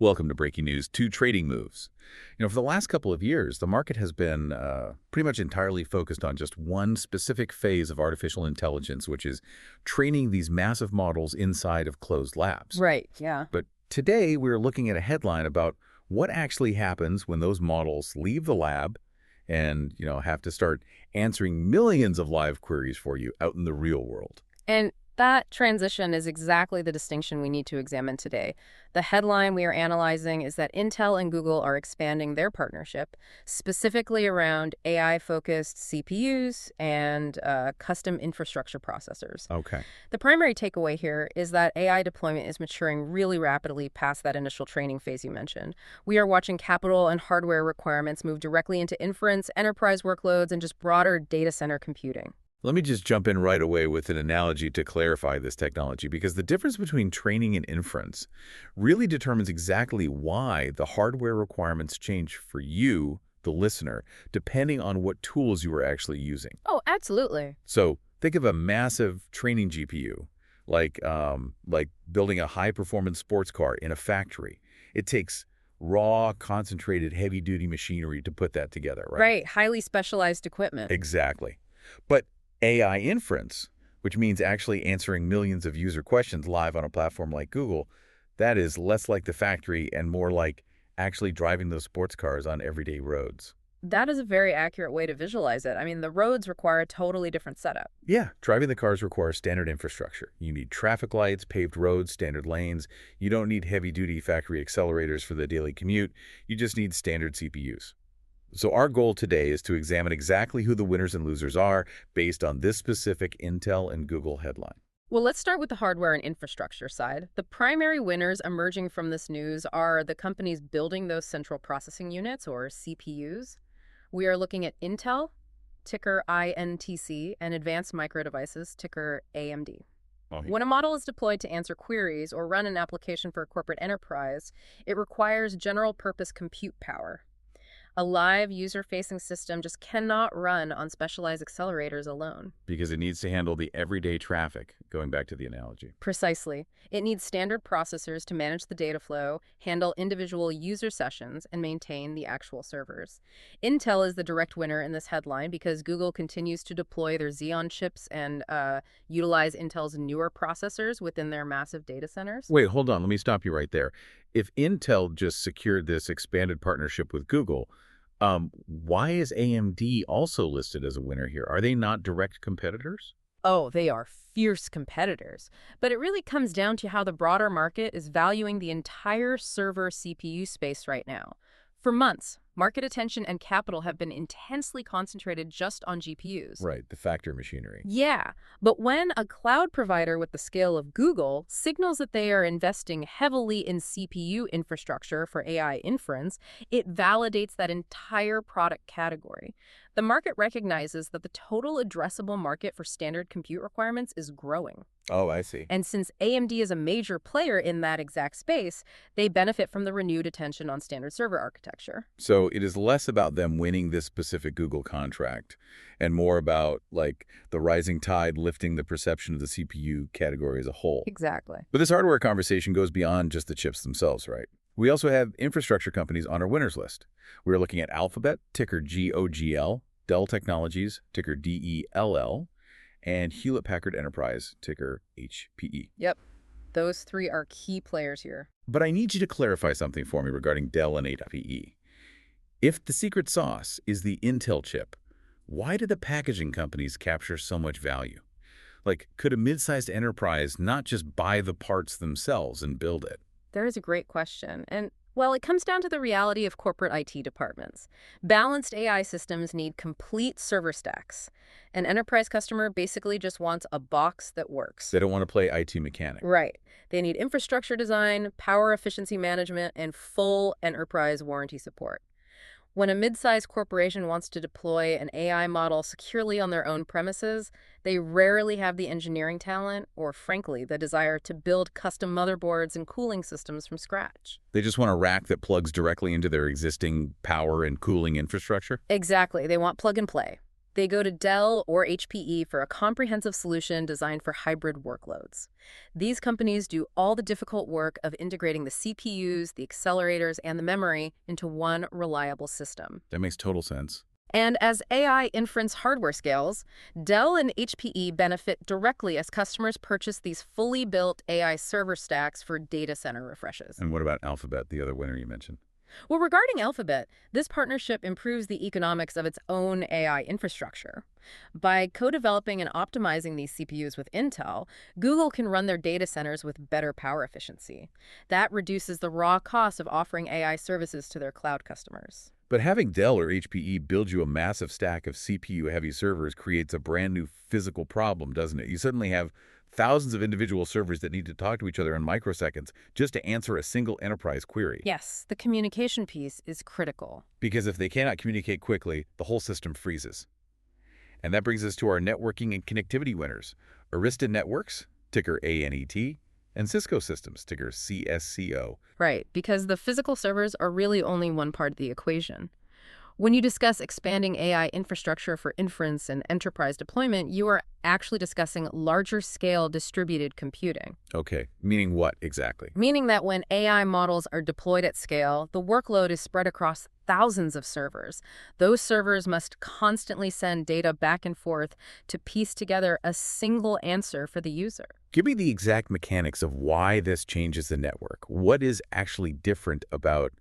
Welcome to Breaking News 2 Trading Moves. For the last couple of years, the market has been pretty much entirely focused on just one specific phase of artificial intelligence, which is training these massive models inside of closed labs. Right, yeah. But today, we're looking at a headline about what actually happens when those models leave the lab and, have to start answering millions of live queries for you out in the real world. And that transition is exactly the distinction we need to examine today. The headline we are analyzing is that Intel and Google are expanding their partnership, specifically around AI-focused CPUs and custom infrastructure processors. Okay. The primary takeaway here is that AI deployment is maturing really rapidly past that initial training phase you mentioned. We are watching capital and hardware requirements move directly into inference, enterprise workloads, and just broader data center computing. Let me just jump in right away with an analogy to clarify this technology, because the difference between training and inference really determines exactly why the hardware requirements change for you, the listener, depending on what tools you are actually using. Oh, absolutely. So think of a massive training GPU, like building a high-performance sports car in a factory. It takes raw, concentrated, heavy-duty machinery to put that together, right? Right, highly specialized equipment. Exactly. But AI inference, which means actually answering millions of user questions live on a platform like Google, that is less like the factory and more like actually driving those sports cars on everyday roads. That is a very accurate way to visualize it. I mean, the roads require a totally different setup. Yeah, driving the cars requires standard infrastructure. You need traffic lights, paved roads, standard lanes. You don't need heavy-duty factory accelerators for the daily commute. You just need standard CPUs. So our goal today is to examine exactly who the winners and losers are based on this specific Intel and Google headline. Well, let's start with the hardware and infrastructure side. The primary winners emerging from this news are the companies building those central processing units, or CPUs. We are looking at Intel, ticker INTC, and Advanced Micro Devices, ticker AMD. When a model is deployed to answer queries or run an application for a corporate enterprise, it requires general-purpose compute power. A live user-facing system just cannot run on specialized accelerators alone. Because it needs to handle the everyday traffic, going back to the analogy. Precisely. It needs standard processors to manage the data flow, handle individual user sessions, and maintain the actual servers. Intel is the direct winner in this headline because Google continues to deploy their Xeon chips and utilize Intel's newer processors within their massive data centers. Wait, hold on. Let me stop you right there. If Intel just secured this expanded partnership with Google, why is AMD also listed as a winner here? Are they not direct competitors? Oh, they are fierce competitors. But it really comes down to how the broader market is valuing the entire server CPU space right now. For months, market attention and capital have been intensely concentrated just on GPUs. Right, the factory machinery. Yeah, but when a cloud provider with the scale of Google signals that they are investing heavily in CPU infrastructure for AI inference, it validates that entire product category. The market recognizes that the total addressable market for standard compute requirements is growing. Oh, I see. And since AMD is a major player in that exact space, they benefit from the renewed attention on standard server architecture. So it is less about them winning this specific Google contract and more about, the rising tide lifting the perception of the CPU category as a whole. Exactly. But this hardware conversation goes beyond just the chips themselves, right? We also have infrastructure companies on our winners list. We're looking at Alphabet, ticker GOGL, Dell Technologies, ticker DELL, and Hewlett-Packard Enterprise, ticker HPE. Yep. Those three are key players here. But I need you to clarify something for me regarding Dell and HPE. If the secret sauce is the Intel chip, why do the packaging companies capture so much value? Could a mid-sized enterprise not just buy the parts themselves and build it? That is a great question. And, well, it comes down to the reality of corporate IT departments. Balanced AI systems need complete server stacks. An enterprise customer basically just wants a box that works. They don't want to play IT mechanic. Right. They need infrastructure design, power efficiency management, and full enterprise warranty support. When a mid-sized corporation wants to deploy an AI model securely on their own premises, they rarely have the engineering talent or, frankly, the desire to build custom motherboards and cooling systems from scratch. They just want a rack that plugs directly into their existing power and cooling infrastructure? Exactly. They want plug and play. They go to Dell or HPE for a comprehensive solution designed for hybrid workloads. These companies do all the difficult work of integrating the CPUs, the accelerators, and the memory into one reliable system. That makes total sense. And as AI inference hardware scales, Dell and HPE benefit directly as customers purchase these fully built AI server stacks for data center refreshes. And what about Alphabet, the other winner you mentioned? Well, regarding Alphabet, this partnership improves the economics of its own AI infrastructure. By co-developing and optimizing these CPUs with Intel, Google can run their data centers with better power efficiency. That reduces the raw cost of offering AI services to their cloud customers. But having Dell or HPE build you a massive stack of CPU-heavy servers creates a brand new physical problem, doesn't it? You suddenly have thousands of individual servers that need to talk to each other in microseconds just to answer a single enterprise query. Yes, the communication piece is critical. Because if they cannot communicate quickly, the whole system freezes. And that brings us to our networking and connectivity winners. Arista Networks, ticker ANET, and Cisco Systems, ticker CSCO. Right, because the physical servers are really only one part of the equation. When you discuss expanding AI infrastructure for inference and enterprise deployment, you are actually discussing larger-scale distributed computing. Okay, meaning what exactly? Meaning that when AI models are deployed at scale, the workload is spread across thousands of servers. Those servers must constantly send data back and forth to piece together a single answer for the user. Give me the exact mechanics of why this changes the network. What is actually different about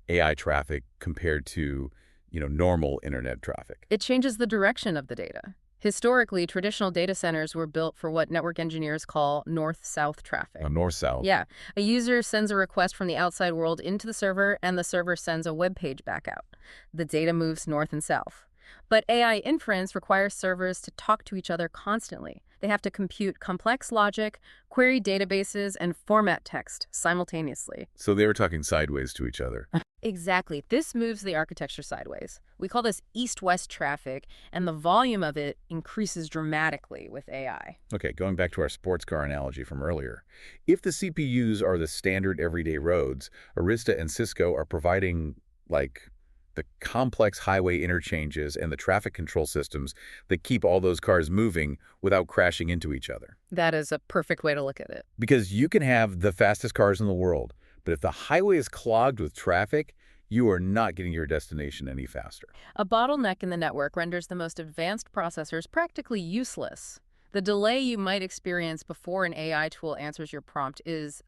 AI traffic compared to normal internet traffic? It changes the direction of the data. Historically, traditional data centers were built for what network engineers call north-south traffic. North-south. Yeah. A user sends a request from the outside world into the server, and the server sends a web page back out. The data moves north and south. But AI inference requires servers to talk to each other constantly. They have to compute complex logic, query databases, and format text simultaneously. So they were talking sideways to each other. Exactly. This moves the architecture sideways. We call this east-west traffic, and the volume of it increases dramatically with AI. Okay, going back to our sports car analogy from earlier. If the CPUs are the standard everyday roads, Arista and Cisco are providing, the complex highway interchanges and the traffic control systems that keep all those cars moving without crashing into each other. That is a perfect way to look at it. Because you can have the fastest cars in the world, but if the highway is clogged with traffic, you are not getting your destination any faster. A bottleneck in the network renders the most advanced processors practically useless. The delay you might experience before an AI tool answers your prompt is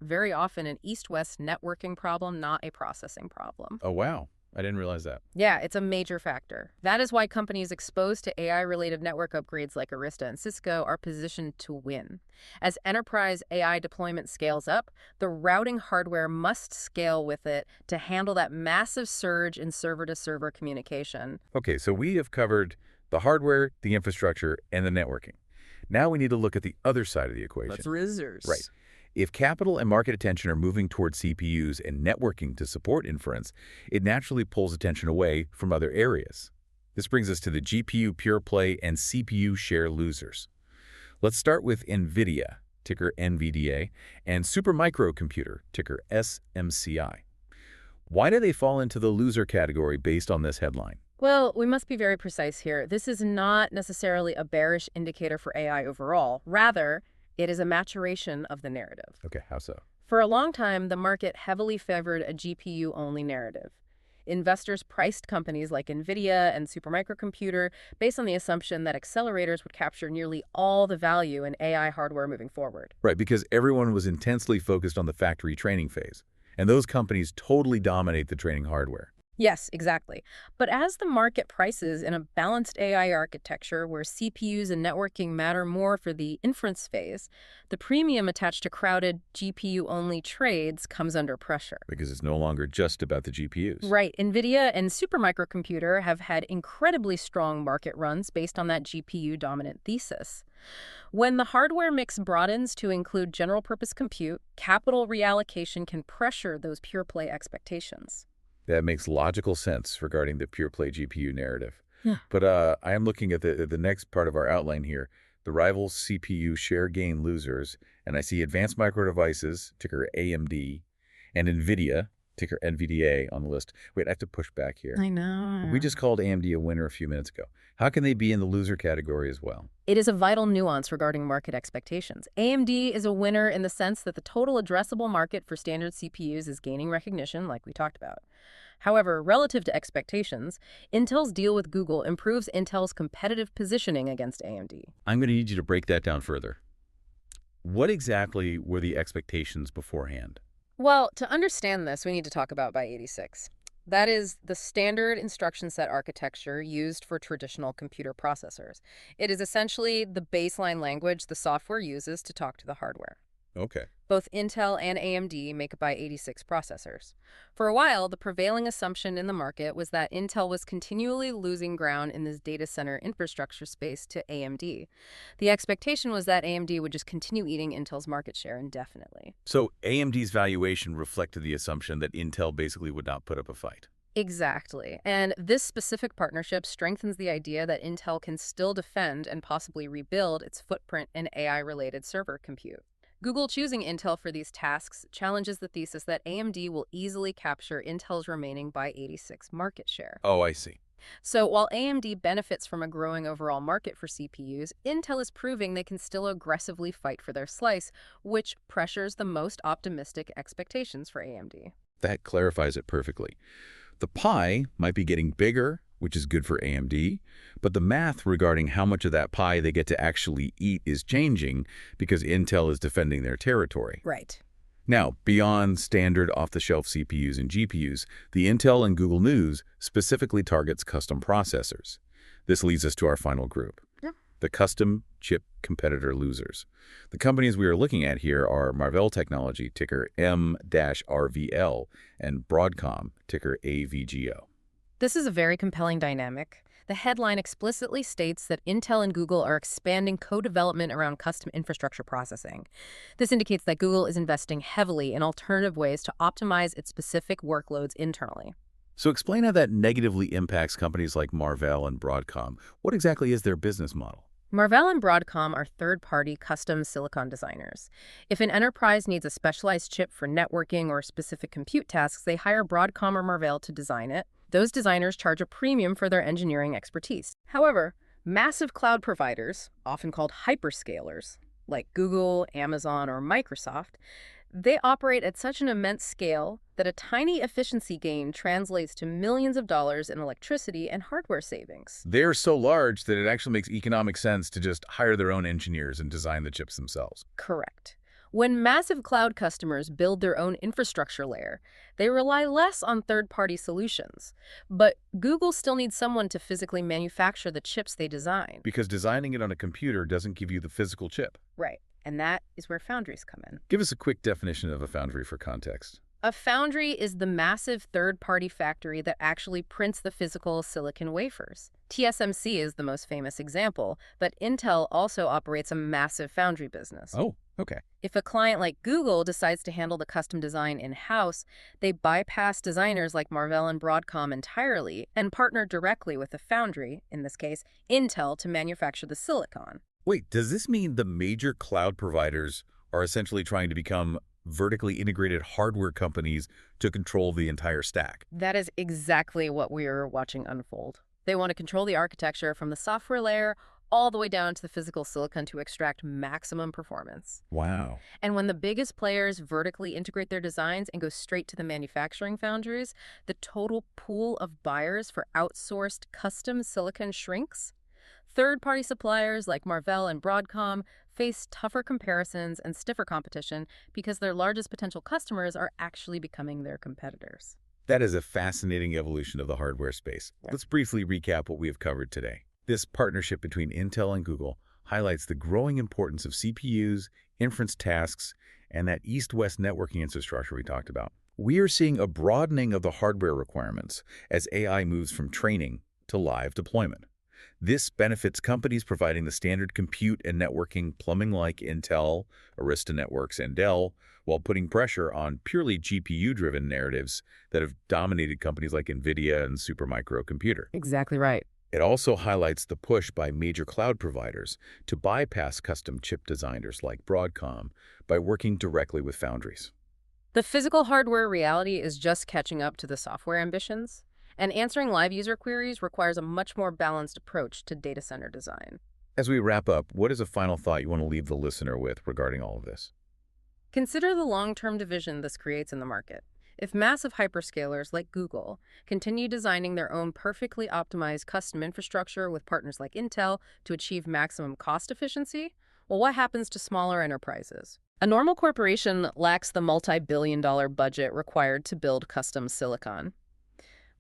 very often an east-west networking problem, not a processing problem. Oh, wow. I didn't realize that. Yeah, it's a major factor. That is why companies exposed to AI-related network upgrades like Arista and Cisco are positioned to win. As enterprise AI deployment scales up, the routing hardware must scale with it to handle that massive surge in server-to-server communication. Okay, so we have covered the hardware, the infrastructure, and the networking. Now we need to look at the other side of the equation. That's risers. Right. If capital and market attention are moving toward CPUs and networking to support inference, it naturally pulls attention away from other areas. This brings us to the GPU pure play and CPU share losers. Let's start with NVIDIA, ticker NVDA, and Supermicro Computer, ticker SMCI. Why do they fall into the loser category based on this headline? Well, we must be very precise here. This is not necessarily a bearish indicator for AI overall. Rather, it is a maturation of the narrative. Okay, how so? For a long time, the market heavily favored a GPU-only narrative. Investors priced companies like NVIDIA and Supermicro Computer based on the assumption that accelerators would capture nearly all the value in AI hardware moving forward. Right, because everyone was intensely focused on the factory training phase, and those companies totally dominate the training hardware. Yes, exactly. But as the market prices in a balanced AI architecture where CPUs and networking matter more for the inference phase, the premium attached to crowded GPU-only trades comes under pressure. Because it's no longer just about the GPUs. Right. NVIDIA and Supermicro Computer have had incredibly strong market runs based on that GPU-dominant thesis. When the hardware mix broadens to include general-purpose compute, capital reallocation can pressure those pure-play expectations. That makes logical sense regarding the pure play GPU narrative. Yeah. But I am looking at the next part of our outline here, the rival CPU share gain losers, and I see Advanced Micro Devices, ticker AMD, and NVIDIA, ticker NVDA on the list. Wait, I have to push back here. I know. We just called AMD a winner a few minutes ago. How can they be in the loser category as well? It is a vital nuance regarding market expectations. AMD is a winner in the sense that the total addressable market for standard CPUs is gaining recognition, like we talked about. However, relative to expectations, Intel's deal with Google improves Intel's competitive positioning against AMD. I'm going to need you to break that down further. What exactly were the expectations beforehand? Well, to understand this, we need to talk about x86. That is the standard instruction set architecture used for traditional computer processors. It is essentially the baseline language the software uses to talk to the hardware. Okay. Both Intel and AMD make x86 processors. For a while, the prevailing assumption in the market was that Intel was continually losing ground in this data center infrastructure space to AMD. The expectation was that AMD would just continue eating Intel's market share indefinitely. So AMD's valuation reflected the assumption that Intel basically would not put up a fight. Exactly. And this specific partnership strengthens the idea that Intel can still defend and possibly rebuild its footprint in AI-related server compute. Google choosing Intel for these tasks challenges the thesis that AMD will easily capture Intel's remaining x86 market share. Oh, I see. So while AMD benefits from a growing overall market for CPUs, Intel is proving they can still aggressively fight for their slice, which pressures the most optimistic expectations for AMD. That clarifies it perfectly. The pie might be getting bigger, which is good for AMD, but the math regarding how much of that pie they get to actually eat is changing because Intel is defending their territory. Right. Now, beyond standard off-the-shelf CPUs and GPUs, the Intel and Google news specifically targets custom processors. This leads us to our final group, the custom chip competitor losers. The companies we are looking at here are Marvell Technology, ticker M-RVL, and Broadcom, ticker AVGO. This is a very compelling dynamic. The headline explicitly states that Intel and Google are expanding co-development around custom infrastructure processing. This indicates that Google is investing heavily in alternative ways to optimize its specific workloads internally. So explain how that negatively impacts companies like Marvell and Broadcom. What exactly is their business model? Marvell and Broadcom are third-party custom silicon designers. If an enterprise needs a specialized chip for networking or specific compute tasks, they hire Broadcom or Marvell to design it. Those designers charge a premium for their engineering expertise. However, massive cloud providers, often called hyperscalers, like Google, Amazon, or Microsoft, they operate at such an immense scale that a tiny efficiency gain translates to millions of dollars in electricity and hardware savings. They're so large that it actually makes economic sense to just hire their own engineers and design the chips themselves. Correct. When massive cloud customers build their own infrastructure layer, they rely less on third-party solutions. But Google still needs someone to physically manufacture the chips they design. Because designing it on a computer doesn't give you the physical chip. Right. And that is where foundries come in. Give us a quick definition of a foundry for context. A foundry is the massive third-party factory that actually prints the physical silicon wafers. TSMC is the most famous example, but Intel also operates a massive foundry business. Oh, okay. If a client like Google decides to handle the custom design in-house, they bypass designers like Marvell and Broadcom entirely and partner directly with the foundry, in this case, Intel, to manufacture the silicon. Wait, does this mean the major cloud providers are essentially trying to become vertically integrated hardware companies to control the entire stack? That is exactly what we are watching unfold. They want to control the architecture from the software layer all the way down to the physical silicon to extract maximum performance. Wow. And when the biggest players vertically integrate their designs and go straight to the manufacturing foundries, the total pool of buyers for outsourced custom silicon shrinks. Third-party suppliers like Marvell and Broadcom face tougher comparisons and stiffer competition because their largest potential customers are actually becoming their competitors. That is a fascinating evolution of the hardware space. Let's briefly recap what we have covered today. This partnership between Intel and Google highlights the growing importance of CPUs, inference tasks, and that east-west networking infrastructure we talked about. We are seeing a broadening of the hardware requirements as AI moves from training to live deployment. This benefits companies providing the standard compute and networking plumbing like Intel, Arista Networks, and Dell, while putting pressure on purely GPU-driven narratives that have dominated companies like NVIDIA and Supermicro Computer. Exactly right. It also highlights the push by major cloud providers to bypass custom chip designers like Broadcom by working directly with foundries. The physical hardware reality is just catching up to the software ambitions, and answering live user queries requires a much more balanced approach to data center design. As we wrap up, what is a final thought you want to leave the listener with regarding all of this? Consider the long-term division this creates in the market. If massive hyperscalers like Google continue designing their own perfectly optimized custom infrastructure with partners like Intel to achieve maximum cost efficiency, well, what happens to smaller enterprises? A normal corporation lacks the multi-billion-dollar budget required to build custom silicon.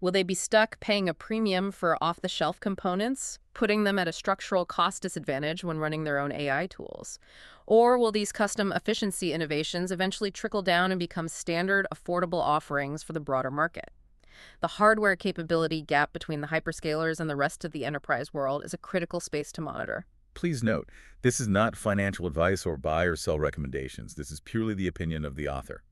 Will they be stuck paying a premium for off-the-shelf components, putting them at a structural cost disadvantage when running their own AI tools? Or will these custom efficiency innovations eventually trickle down and become standard, affordable offerings for the broader market? The hardware capability gap between the hyperscalers and the rest of the enterprise world is a critical space to monitor. Please note, this is not financial advice or buy or sell recommendations. This is purely the opinion of the author.